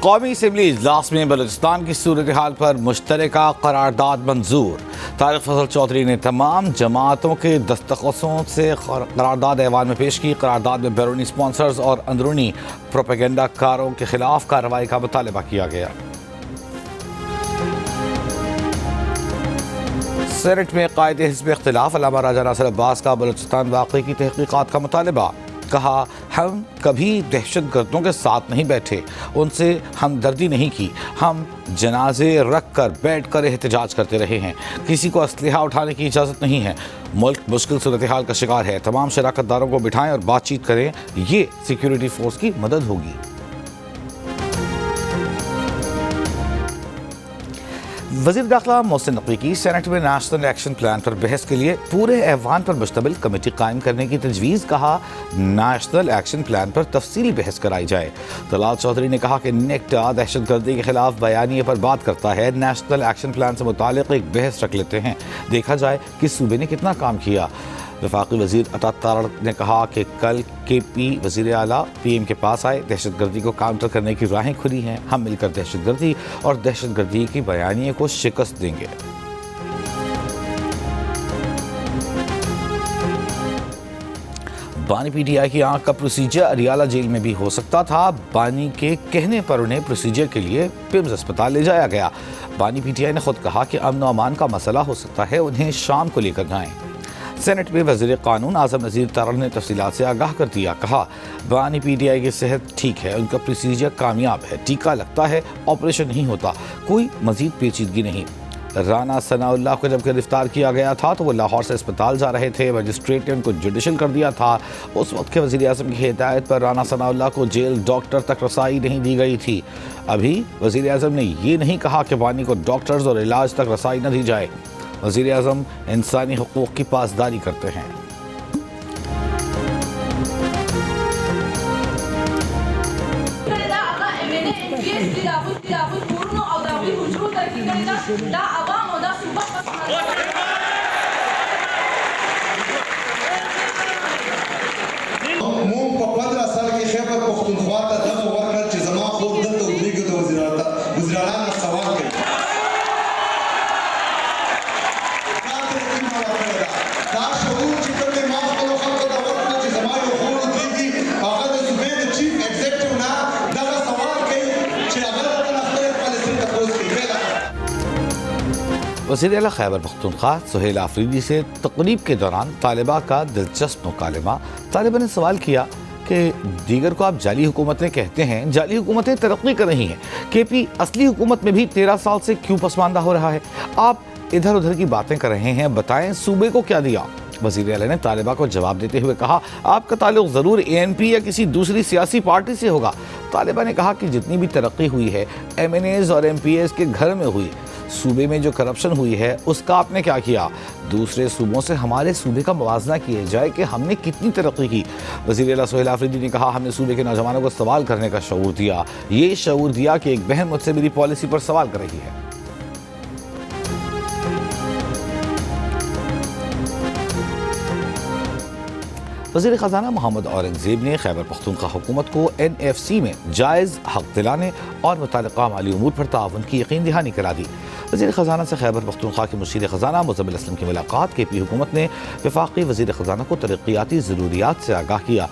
قومی اسمبلی اجلاس میں بلوچستان کی صورتحال پر مشترکہ قرارداد منظور۔ طارق فضل چودھری نے تمام جماعتوں کے دستخطوں سے قرارداد ایوان میں پیش کی۔ قرارداد میں بیرونی اسپانسرز اور اندرونی پروپیگنڈا کاروں کے خلاف کارروائی کا مطالبہ کیا گیا۔ سینٹ میں قائد حزب اختلاف علامہ راجہ ناصر عباس کا بلوچستان واقعے کی تحقیقات کا مطالبہ۔ کہا، ہم کبھی دہشت گردوں کے ساتھ نہیں بیٹھے، ان سے ہمدردی نہیں کی، ہم جنازے رکھ کر بیٹھ کر احتجاج کرتے رہے ہیں، کسی کو اسلحہ اٹھانے کی اجازت نہیں ہے۔ ملک مشکل صورتحال کا شکار ہے، تمام شراکت داروں کو بٹھائیں اور بات چیت کریں، یہ سیکیورٹی فورس کی مدد ہوگی۔ وزیر داخلہ محسن نقوی کی سینٹ میں نیشنل ایکشن پلان پر بحث کے لیے پورے ایوان پر مشتمل کمیٹی قائم کرنے کی تجویز۔ کہا، نیشنل ایکشن پلان پر تفصیلی بحث کرائی جائے۔ طلال چودھری نے کہا کہ نیکٹا دہشت گردی کے خلاف بیانیے پر بات کرتا ہے، نیشنل ایکشن پلان سے متعلق ایک بحث رکھ لیتے ہیں، دیکھا جائے کہ صوبے نے کتنا کام کیا۔ وفاقی وزیر عطا تارڑ نے کہا کہ کل کے پی وزیر اعلیٰ پی ایم کے پاس آئے، دہشت گردی کو کاؤنٹر کرنے کی راہیں کھلی ہیں، ہم مل کر دہشت گردی اور دہشت گردی کی بیانیے کو شکست دیں گے۔ بانی پی ٹی آئی کی آنکھ کا پروسیجر اریالہ جیل میں بھی ہو سکتا تھا، بانی کے کہنے پر انہیں پروسیجر کے لیے پمز اسپتال لے جایا گیا۔ بانی پی ٹی آئی نے خود کہا کہ امن و امان کا مسئلہ ہو سکتا ہے، انہیں شام کو لے کر جائیں۔ سینٹ میں وزیر قانون اعظم نذیر تارڑ نے تفصیلات سے آگاہ کر دیا۔ کہا، بانی پی ٹی آئی کی صحت ٹھیک ہے، ان کا پروسیجر کامیاب ہے، ٹیکہ لگتا ہے، آپریشن نہیں ہوتا، کوئی مزید پیچیدگی نہیں۔ رانا ثناء اللہ کو جب گرفتار کیا گیا تھا تو وہ لاہور سے اسپتال جا رہے تھے، مجسٹریٹ نے ان کو جوڈیشل کر دیا تھا۔ اس وقت کے وزیر اعظم کی ہدایت پر رانا ثناء اللہ کو جیل ڈاکٹر تک رسائی نہیں دی گئی تھی۔ ابھی وزیر اعظم نے یہ نہیں کہا کہ بانی کو ڈاکٹرز اور علاج تک رسائی نہ دی جائے۔ وزیر اعظم انسانی حقوق کی پاسداری کرتے ہیں۔ وزیر اعلیٰ خیبر پختونخوا سہیل آفریدی سے تقریب کے دوران طالبہ کا دلچسپ مکالمہ۔ طالبہ نے سوال کیا کہ دیگر کو آپ جعلی حکومتیں کہتے ہیں، جعلی حکومتیں ترقی کر رہی ہیں، کے پی اصلی حکومت میں بھی 13 سال سے کیوں پسماندہ ہو رہا ہے؟ آپ ادھر ادھر کی باتیں کر رہے ہیں، بتائیں صوبے کو کیا دیا؟ وزیر اعلیٰ نے طالبہ کو جواب دیتے ہوئے کہا، آپ کا تعلق ضرور اے این پی یا کسی دوسری سیاسی پارٹی سے ہوگا۔ طالبہ نے کہا کہ جتنی بھی ترقی ہوئی ہے ایم این ایز اور ایم پی ایز کے گھر میں ہوئی، صوبے میں جو کرپشن ہوئی ہے اس کا آپ نے کیا کیا؟ دوسرے صوبوں سے ہمارے صوبے کا موازنہ کیا جائے کہ ہم نے کتنی ترقی کی۔ وزیر اعلیٰ سہیل آفریدی نے کہا، ہم نے صوبے کے نوجوانوں کو سوال کرنے کا شعور دیا، یہ شعور دیا کہ ایک بہن مجھ سے میری پالیسی پر سوال کر رہی ہے۔ وزیر خزانہ محمد اورنگزیب نے خیبر پختونخوا حکومت کو این ایف سی میں جائز حق دلانے اور متعلقہ مالی امور پر تعاون کی یقین دہانی کرا دی۔ وزیر خزانہ سے خیبر پختونخوا کے مشیر خزانہ مزمل اسلم کی ملاقات۔ کے پی حکومت نے وفاقی وزیر خزانہ کو ترقیاتی ضروریات سے آگاہ کیا،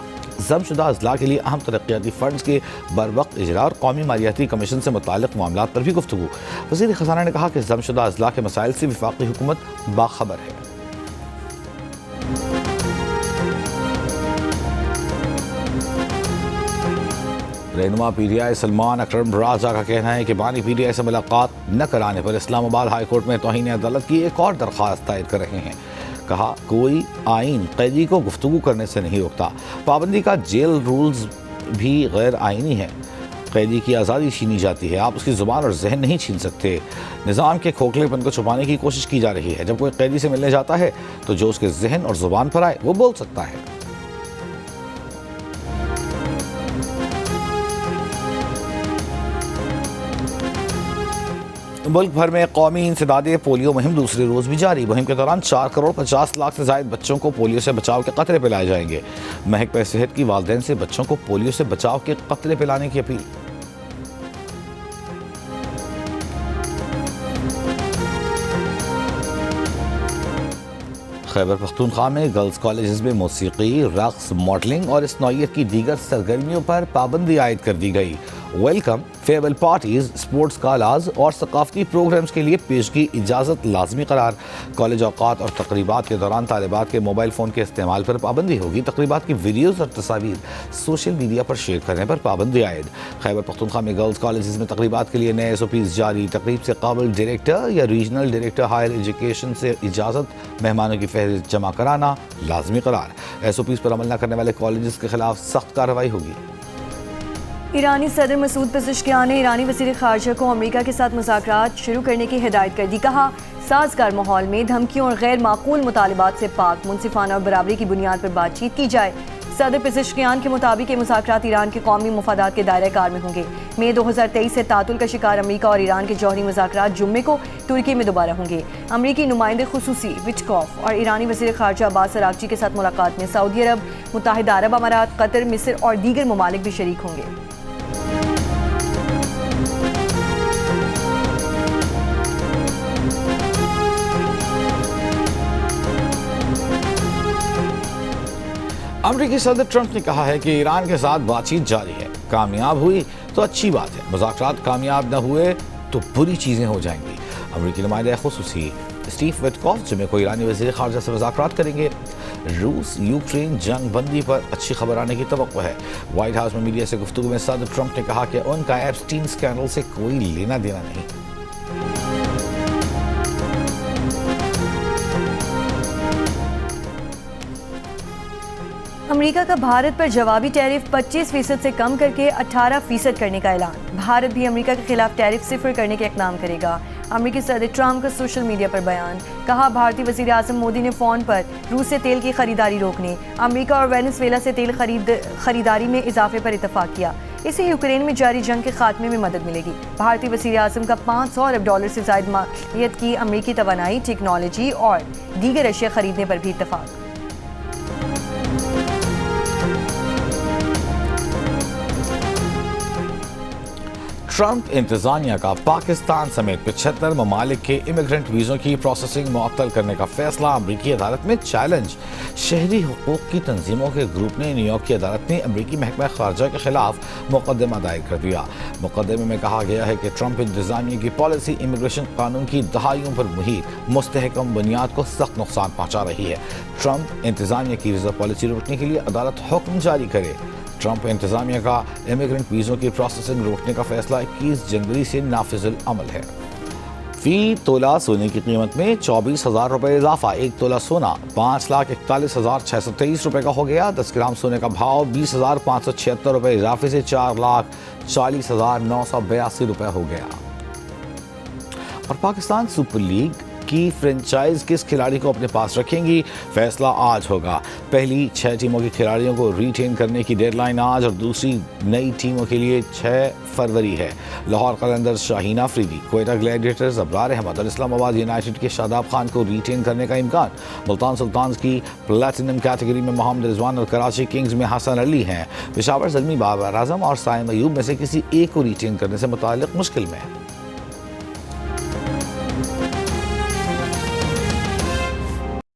ضم شدہ اضلاع کے لیے اہم ترقیاتی فنڈز کے بروقت اجرا اور قومی مالیاتی کمیشن سے متعلق معاملات پر بھی گفتگو۔ وزیر خزانہ نے کہا کہ ضم شدہ اضلاع کے مسائل سے وفاقی حکومت باخبر ہے۔ رہنما پی ٹی آئی سلمان اکرم راجہ کا کہنا ہے کہ بانی پی ٹی آئی سے ملاقات نہ کرانے پر اسلام آباد ہائی کورٹ میں توہین عدالت کی ایک اور درخواست دائر کر رہے ہیں۔ کہا، کوئی آئین قیدی کو گفتگو کرنے سے نہیں روکتا، پابندی کا جیل رولز بھی غیر آئینی ہے، قیدی کی آزادی چھینی جاتی ہے، آپ اس کی زبان اور ذہن نہیں چھین سکتے۔ نظام کے کھوکھلے پن کو چھپانے کی کوشش کی جا رہی ہے، جب کوئی قیدی سے ملنے جاتا ہے تو جو اس کے ذہن اور زبان پر آئے وہ بول سکتا ہے۔ ملک بھر میں قومی انسداد پولیو مہم دوسرے روز بھی جاری۔ مہم کے دوران 4 کروڑ 50 لاکھ سے زائد بچوں کو پولیو سے بچاؤ کے قطرے پلائے جائیں گے۔ محکمہ صحت کی والدین سے بچوں کو پولیو سے بچاؤ کے قطرے پلانے کی اپیل۔ خیبر پختونخوا میں گرلز کالجز میں موسیقی، رقص، ماڈلنگ اور اس نوعیت کی دیگر سرگرمیوں پر پابندی عائد کر دی گئی۔ ویلکم، فیئرویل پارٹیز، اسپورٹس گالاز اور ثقافتی پروگرامز کے لیے پیشگی اجازت لازمی قرار۔ کالج اوقات اور تقریبات کے دوران طالبات کے موبائل فون کے استعمال پر پابندی ہوگی۔ تقریبات کی ویڈیوز اور تصاویر سوشل میڈیا پر شیئر کرنے پر پابندی عائد۔ خیبر پختونخوا میں گرلز کالجز میں تقریبات کے لیے نئے SOPs جاری۔ تقریب سے قابل ڈائریکٹر یا ریجنل ڈائریکٹر ہائر ایجوکیشن سے اجازت مہمانوں کی فہرست جمع کرانا لازمی قرار۔ SOPs پر عمل نہ کرنے والے کالجز کے خلاف سخت کارروائی ہوگی۔ ایرانی صدر مسعود پزشکیان نے ایرانی وزیر خارجہ کو امریکہ کے ساتھ مذاکرات شروع کرنے کی ہدایت کر دی۔ کہا، سازگار ماحول میں دھمکیوں اور غیر معقول مطالبات سے پاک، منصفانہ اور برابری کی بنیاد پر بات چیت کی جائے۔ صدر پزشکیان کے مطابق یہ مذاکرات ایران کے قومی مفادات کے دائرہ کار میں ہوں گے۔ مئی 2023 سے تعطل کا شکار امریکہ اور ایران کے جوہری مذاکرات جمعے کو ترکی میں دوبارہ ہوں گے۔ امریکی نمائندے خصوصی وٹکوف اور ایرانی وزیر خارجہ عباس اراغچی کے ساتھ ملاقات میں سعودی عرب، متحدہ عرب امارات، قطر، مصر اور دیگر ممالک بھی شریک ہوں گے۔ امریکی صدر ٹرمپ نے کہا ہے کہ ایران کے ساتھ بات چیت جاری ہے۔ کامیاب ہوئی تو اچھی بات ہے، مذاکرات کامیاب نہ ہوئے تو بری چیزیں ہو جائیں گی۔ امریکی نمائندہ خصوصی اسٹیو وٹکوف جمعے کو ایرانی وزیر خارجہ سے مذاکرات کریں گے۔ روس یوکرین جنگ بندی پر اچھی خبر آنے کی توقع ہے۔ وائٹ ہاؤس میں میڈیا سے گفتگو میں صدر ٹرمپ نے کہا کہ ان کا ایپسٹین اسکینڈل سے کوئی لینا دینا نہیں۔ امریکہ کا بھارت پر جوابی ٹیرف 25% سے کم کر کے 18% کرنے کا اعلان۔ بھارت بھی امریکہ کے خلاف ٹیرف صفر کرنے کے اقدام کرے گا۔ امریکی صدر ٹرمپ کا سوشل میڈیا پر بیان۔ کہا، بھارتی وزیر اعظم مودی نے فون پر روس سے تیل کی خریداری روکنے، امریکہ اور وینزویلا سے تیل خریداری میں اضافے پر اتفاق کیا۔ اس سے یوکرین میں جاری جنگ کے خاتمے میں مدد ملے گی۔ بھارتی وزیر اعظم کا $500 ارب سے زائد مالیت کی امریکی توانائی، ٹیکنالوجی اور دیگر اشیاء خریدنے پر بھی اتفاق۔ ٹرمپ انتظامیہ کا پاکستان سمیت 75 ممالک کے امیگرنٹ ویزوں کی پروسیسنگ معطل کرنے کا فیصلہ امریکی عدالت میں چیلنج۔ شہری حقوق کی تنظیموں کے گروپ نے نیویارک کی عدالت میں امریکی محکمہ خارجہ کے خلاف مقدمہ دائر کر دیا۔ مقدمے میں کہا گیا ہے کہ ٹرمپ انتظامیہ کی پالیسی امیگریشن قانون کی دہائیوں پر محیط مستحکم بنیاد کو سخت نقصان پہنچا رہی ہے۔ ٹرمپ انتظامیہ کی ویزا پالیسی روکنے کے لیے عدالت حکم جاری کرے۔ ٹرمپ انتظامیہ کا امیگرنٹ ویزوں کی پروسیسنگ روکنے کا فیصلہ 21 جنوری سے نافذ العمل ہے۔ فی تولہ سونے کی قیمت میں 24,000 روپے اضافہ۔ 1 تولہ سونا 5,41,623 روپے کا ہو گیا۔ 10 گرام سونے کا بھاؤ 20,576 روپے اضافے سے 4,40,982 روپے ہو گیا۔ اور پاکستان سپر لیگ کی فرنچائز کس کھلاڑی کو اپنے پاس رکھیں گی، فیصلہ آج ہوگا۔ پہلی 6 ٹیموں کے کھلاڑیوں کو ریٹین کرنے کی ڈیڈ لائن آج اور دوسری نئی ٹیموں کے لیے 6 فروری ہے۔ لاہور قلندرز شاہین آفریدی، کوئٹہ گلیڈیٹرز ابرار احمد اور اسلام آباد یونائٹڈ کے شاداب خان کو ریٹین کرنے کا امکان۔ ملتان سلطانز کی پلیٹینم کیٹیگری میں محمد رضوان اور کراچی کنگز میں حسن علی ہیں۔ پشاور زلمی بابر اعظم اور سائم ایوب میں سے کسی ایک کو ریٹین کرنے سے متعلق مشکل میں ہے۔